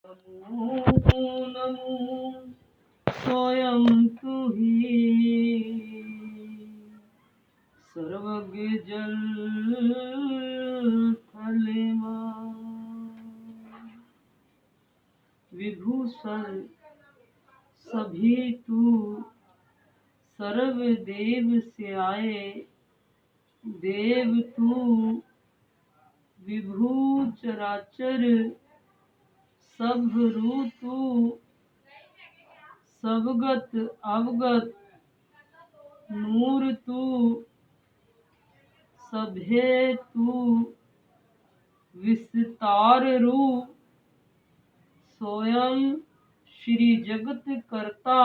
नमो नमो स्वयं तू ही सर्वज्ञ जल थलमा विभूषण सभी तू सर्वदेव से आए देव तू विभू चराचर सब ऋतु सबगत अवगत नूर तू सभे तू विस्तार रूप स्वयं श्री जगत करता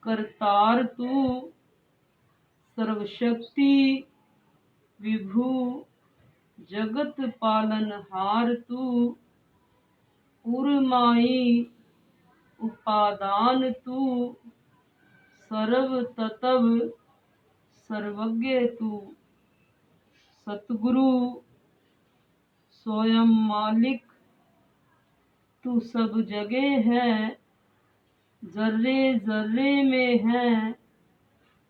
करतार तू सर्वशक्ति विभू जगत पालनहार तू उर्माई उपादान तू सर्व तत्व सर्वज्ञ तू सतगुरु स्वयं मालिक तू सब जगह है जर्रे जर्रे में है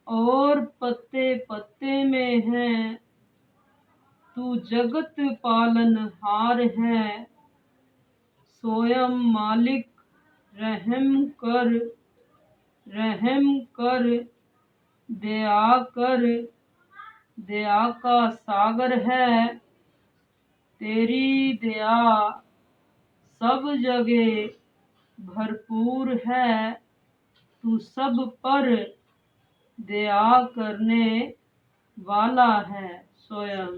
और पत्ते पत्ते में है तू जगत पालनहार है स्वयं मालिक रहम कर दया का सागर है तेरी दया सब जगह भरपूर है तू सब पर दया करने वाला है स्वयं।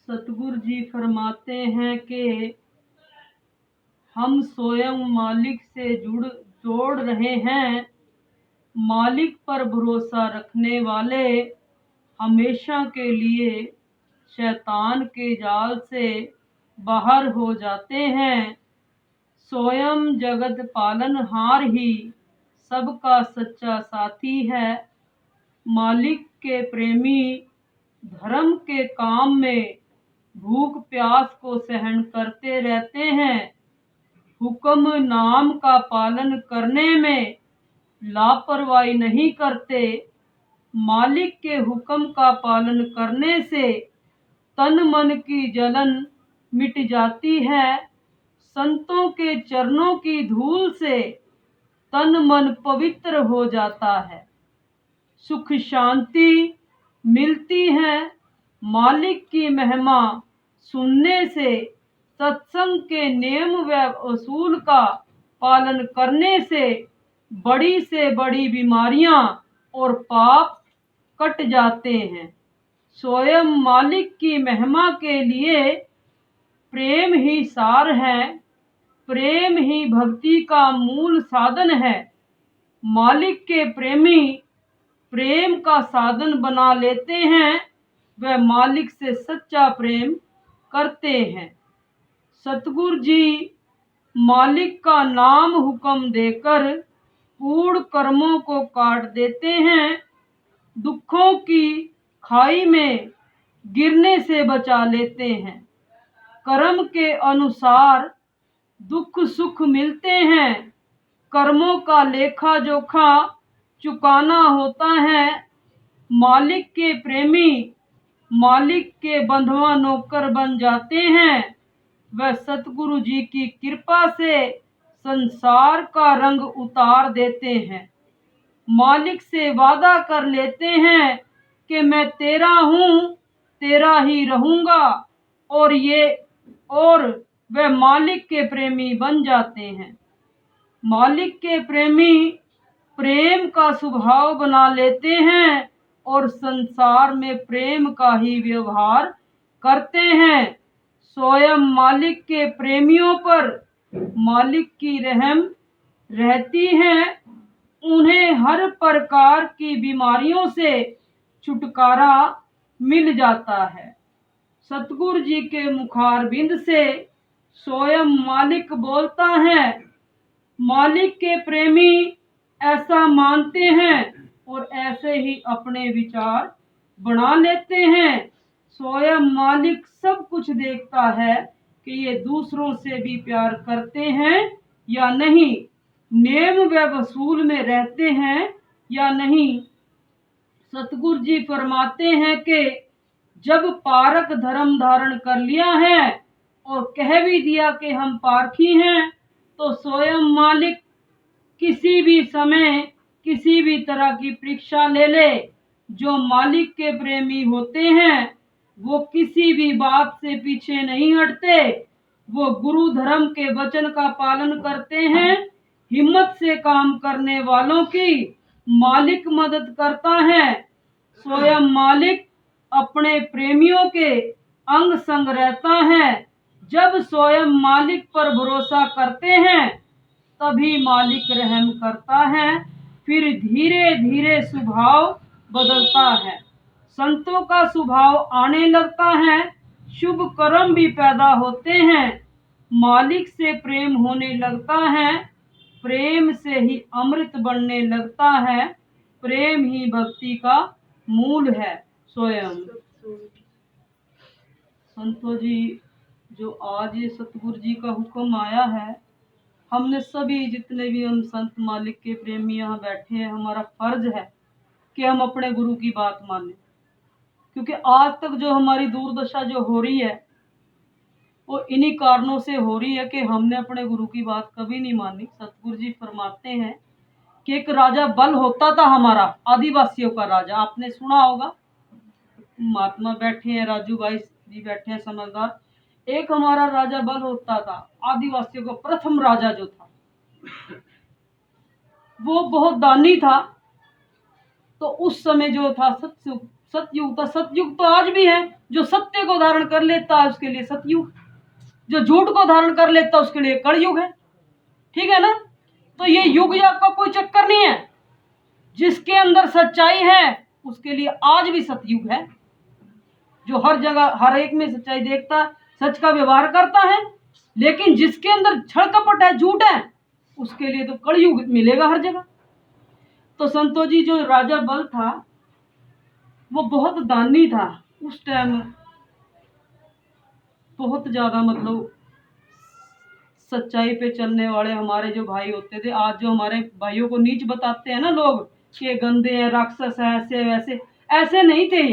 सतगुरु जी फरमाते हैं कि हम स्वयं मालिक से जोड़ रहे हैं। मालिक पर भरोसा रखने वाले हमेशा के लिए शैतान के जाल से बाहर हो जाते हैं। स्वयं जगत पालनहार ही सबका सच्चा साथी है। मालिक के प्रेमी धर्म के काम में भूख प्यास को सहन करते रहते हैं। हुक्म नाम का पालन करने में लापरवाही नहीं करते। मालिक के हुक्म का पालन करने से तन मन की जलन मिट जाती है। संतों के चरणों की धूल से तन मन पवित्र हो जाता है। सुख शांति मिलती है। मालिक की महिमा सुनने से सत्संग के नियम व असूल का पालन करने से बड़ी बीमारियां और पाप कट जाते हैं। स्वयं मालिक की महिमा के लिए प्रेम ही सार है। प्रेम ही भक्ति का मूल साधन है। मालिक के प्रेमी प्रेम का साधन बना लेते हैं। वह मालिक से सच्चा प्रेम करते हैं। सतगुरु जी मालिक का नाम हुक्म देकर कूड़ कर्मों को काट देते हैं। दुखों की खाई में गिरने से बचा लेते हैं। कर्म के अनुसार दुख सुख मिलते हैं। कर्मों का लेखा जोखा चुकाना होता है। मालिक के प्रेमी मालिक के बंधुआ नौकर बन जाते हैं। वह सतगुरु जी की कृपा से संसार का रंग उतार देते हैं। मालिक से वादा कर लेते हैं कि मैं तेरा हूँ तेरा ही रहूंगा और वह मालिक के प्रेमी बन जाते हैं। मालिक के प्रेमी प्रेम का स्वभाव बना लेते हैं और संसार में प्रेम का ही व्यवहार करते हैं। स्वयं मालिक के प्रेमियों पर मालिक की रहम रहती है। उन्हें हर प्रकार की बीमारियों से छुटकारा मिल जाता है। सतगुरु जी के मुखारबिंद से स्वयं मालिक बोलता है। मालिक के प्रेमी ऐसा मानते हैं और ऐसे ही अपने विचार बना लेते हैं। स्वयं मालिक सब कुछ देखता है कि ये दूसरों से भी प्यार करते हैं या नहीं, नेम व वसूल में रहते हैं या नहीं। सतगुरु जी फरमाते हैं कि जब पारक धर्म धारण कर लिया है और कह भी दिया कि हम पारखी हैं, तो स्वयं मालिक किसी भी समय किसी भी तरह की परीक्षा ले ले। जो मालिक के प्रेमी होते हैं वो किसी भी बात से पीछे नहीं हटते। वो गुरु धर्म के वचन का पालन करते हैं। हिम्मत से काम करने वालों की मालिक मदद करता है। स्वयं मालिक अपने प्रेमियों के अंग संग रहता है। जब स्वयं मालिक पर भरोसा करते हैं तभी मालिक रहम करता है। फिर धीरे धीरे स्वभाव बदलता है। संतों का स्वभाव आने लगता है। शुभ कर्म भी पैदा होते हैं। मालिक से प्रेम होने लगता है। प्रेम से ही अमृत बनने लगता है। प्रेम ही भक्ति का मूल है। स्वयं संतों जी, जो आज ये सतगुरु जी का हुक्म आया है, हमने सभी जितने भी हम संत मालिक के प्रेमी यहाँ बैठे हैं, हमारा फर्ज है कि हम अपने गुरु की बात मानें। क्योंकि आज तक जो हमारी दुर्दशा जो हो रही है वो इन्हीं कारणों से हो रही है कि हमने अपने गुरु की बात कभी नहीं मानी। सतगुरु जी फरमाते हैं कि एक राजा बल होता था हमारा, आदिवासियों का राजा, आपने सुना होगा। महात्मा बैठे हैं, राजू भाई जी बैठे हैं समझदार। एक हमारा राजा बल होता था, आदिवासियों का प्रथम राजा जो था वो बहुत दानी था। तो उस समय जो था सतयुग था। सतयुग तो आज भी है। जो सत्य को धारण कर लेता है उसके लिए सतयुग, जो झूठ को धारण कर लेता है उसके लिए कलयुग है। ठीक है ना। तो ये युग या का कोई चक्कर नहीं है। जिसके अंदर सच्चाई है उसके लिए आज भी सतयुग है। जो हर जगह हर एक में सच्चाई देखता, सच का व्यवहार करता है। लेकिन जिसके अंदर छल कपट है, झूठ है, उसके लिए तो कलयुग मिलेगा हर जगह। तो संतो जी, जो राजा बल था वो बहुत दानी था। उस टाइम बहुत ज्यादा मतलब सच्चाई पे चलने वाले हमारे जो भाई होते थे। आज जो हमारे भाइयों को नीच बताते हैं ना लोग कि ये गंदे हैं, राक्षस है, ऐसे वैसे, ऐसे नहीं थे।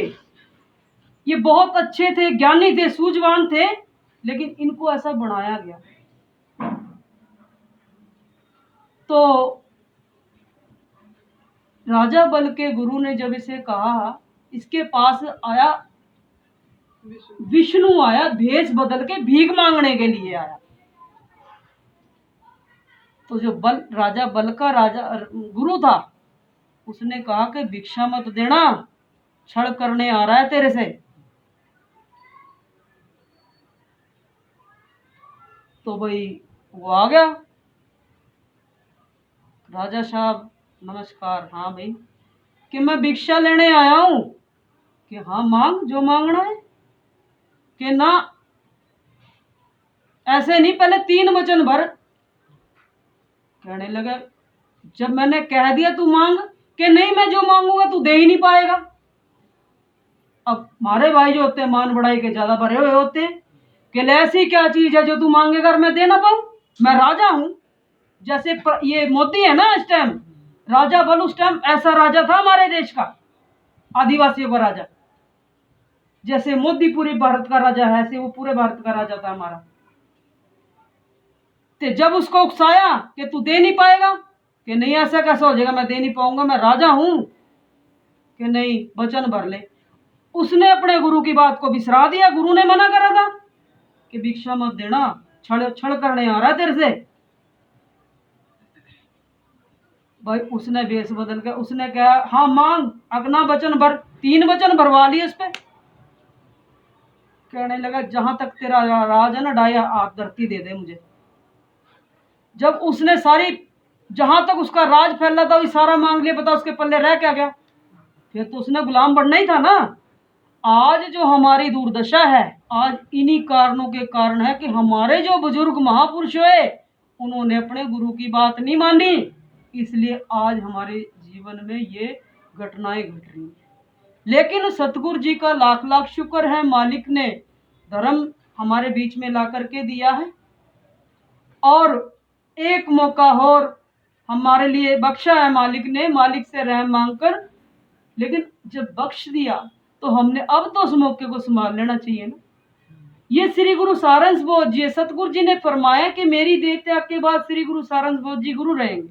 ये बहुत अच्छे थे, ज्ञानी थे, सूझवान थे, लेकिन इनको ऐसा बनाया गया। तो राजा बल के गुरु ने जब इसे कहा, इसके पास आया विष्णु, आया भेष बदल के, भीख मांगने के लिए आया। तो जो बल राजा बल का राजा गुरु था उसने कहा कि भिक्षा मत देना, छल करने आ रहा है तेरे से। तो भाई वो आ गया, राजा साहब नमस्कार, हाँ भाई, कि मैं भिक्षा लेने आया हूं। कि हाँ मांग, जो मांगना है। कि ना ऐसे नहीं, पहले 3 वचन भर। कहने लगा जब मैंने कह दिया तू मांग, कि नहीं मैं जो मांगूंगा तू दे ही नहीं पाएगा। अब हमारे भाई जो होते हैं मान बढ़ाई के ज्यादा भरे हुए होते हैं कि ऐसी क्या चीज है जो तू मांगेगा और मैं दे ना पाऊं, मैं राजा हूं। जैसे ये मोदी है ना, इस टाइम राजा बल, उस टाइम ऐसा राजा था हमारे देश का, आदिवासियों का राजा। जैसे मोदी पूरे भारत का राजा है, ऐसे वो पूरे भारत का राजा था हमारा। तो जब उसको उकसाया कि तू दे नहीं पाएगा, कि नहीं ऐसा कैसा हो जाएगा, मैं दे नहीं पाऊंगा, मैं राजा हूं। कि नहीं वचन भर ले। उसने अपने गुरु की बात को बिसरा दिया। गुरु ने मना करा था कि भिक्षा मत देना, छल छल करने आ रहा है तेरे से। भाई उसने भेष बदल के उसने कहा हाँ मांग, अगना वचन भर। 3 वचन भरवा लिए उस पे। कहने लगा जहां तक तेरा राज है ना डाया, आप धरती दे दे मुझे। जब उसने सारी, जहां तक उसका राज फैला था वो सारा मांग लिया, बता उसके पल्ले रह क्या गया। फिर तो उसने गुलाम बनना ही था ना। आज जो हमारी दुर्दशा है, आज इन्हीं कारणों के कारण है कि हमारे जो बुजुर्ग महापुरुष हुए उन्होंने अपने गुरु की बात नहीं मानी, इसलिए आज हमारे जीवन में ये घटनाएं घट रही हैं। लेकिन सतगुरु जी का लाख लाख शुक्र है, मालिक ने धर्म हमारे बीच में ला करके दिया है और एक मौका और हमारे लिए बख्शा है मालिक ने, मालिक से रहम मांगकर। लेकिन जब बख्श दिया तो हमने अब तो उस मौके को संभाल लेना चाहिए ना। ये श्री गुरु सारंस बोध जी, सतगुरु जी ने फरमाया कि मेरी देह त्याग के बाद श्री गुरु सारंस बोध जी गुरु रहेंगे।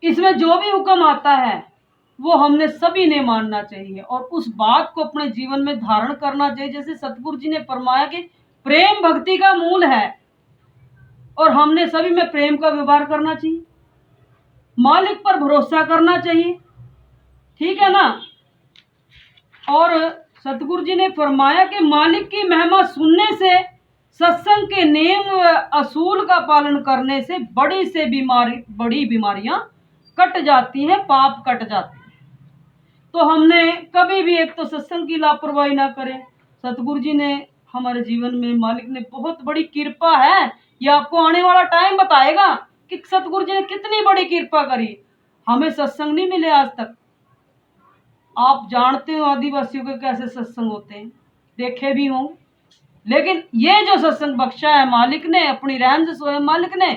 इसमें जो भी हुक्म आता है वो हमने सभी ने मानना चाहिए और उस बात को अपने जीवन में धारण करना चाहिए। जैसे सतगुरु जी ने फरमाया कि प्रेम भक्ति का मूल है और हमने सभी में प्रेम का व्यवहार करना चाहिए, मालिक पर भरोसा करना चाहिए, ठीक है ना। और सतगुरु जी ने फरमाया कि मालिक की महिमा सुनने से, सत्संग के नियम असूल का पालन करने से बड़ी बीमारियां कट जाती हैं, पाप कट जाते हैं। तो हमने कभी भी एक तो सत्संग की लापरवाही ना करें। सतगुरु जी ने हमारे जीवन में, मालिक ने बहुत बड़ी कृपा है, ये आपको आने वाला टाइम बताएगा कि सतगुरु जी ने कितनी बड़ी कृपा करी। हमें सत्संग नहीं मिले आज तक। आप जानते हो आदिवासियों के कैसे सत्संग होते हैं, देखे भी हों, लेकिन ये जो सत्संग बख्शा है मालिक ने अपनी रहम से, स्वयं मालिक ने,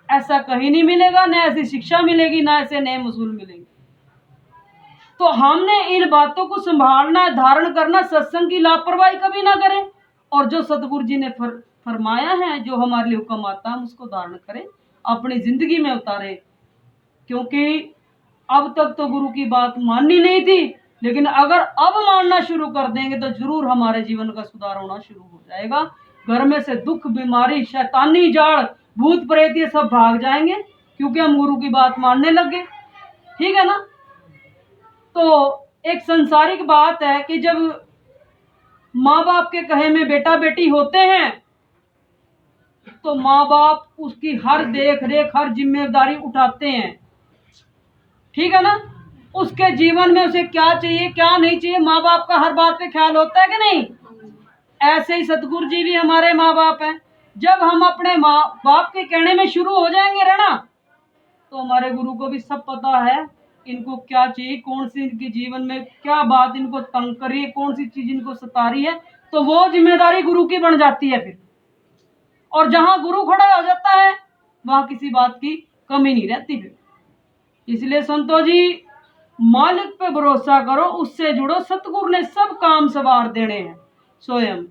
ऐसा कहीं नहीं मिलेगा। ना ऐसी शिक्षा मिलेगी, ना ऐसे नए मसूल मिलेंगे। तो हमने इन बातों को संभालना, धारण करना, सत्संग की लापरवाही कभी ना करें और जो सतगुरु जी ने फरमाया है, जो हमारे लिए हुक्म आता है, हम उसको धारण करें, अपनी जिंदगी में उतारें। क्योंकि अब तक तो गुरु की बात माननी नहीं थी, लेकिन अगर अब मानना शुरू कर देंगे तो जरूर हमारे जीवन का सुधार होना शुरू हो जाएगा। घर में से दुख, बीमारी, शैतानी जाड़, भूत प्रेत ये सब भाग जाएंगे क्योंकि हम गुरु की बात मानने लग गए, ठीक है ना। तो एक संसारिक बात है कि जब माँ बाप के कहे में बेटा बेटी होते हैं तो माँ बाप उसकी हर देख रेख, हर जिम्मेदारी उठाते हैं, ठीक है ना। उसके जीवन में उसे क्या चाहिए क्या नहीं चाहिए, माँ बाप का हर बात पे ख्याल होता है कि नहीं। ऐसे ही सतगुरु जी भी हमारे माँ बाप हैं। जब हम अपने माँ बाप के कहने में शुरू हो जाएंगे रहना, तो हमारे गुरु को भी सब पता है इनको क्या चाहिए, कौन सी इनके जीवन में क्या बात इनको तंग कर रही है, कौन सी चीज इनको सता रही है, तो वो जिम्मेदारी गुरु की बन जाती है फिर। और जहां गुरु खड़ा हो जाता है वहां किसी बात की कमी नहीं रहती फिर। इसलिए संतो जी, मालिक पे भरोसा करो, उससे जुड़ो, सतगुरु ने सब काम सवार देने हैं स्वयं।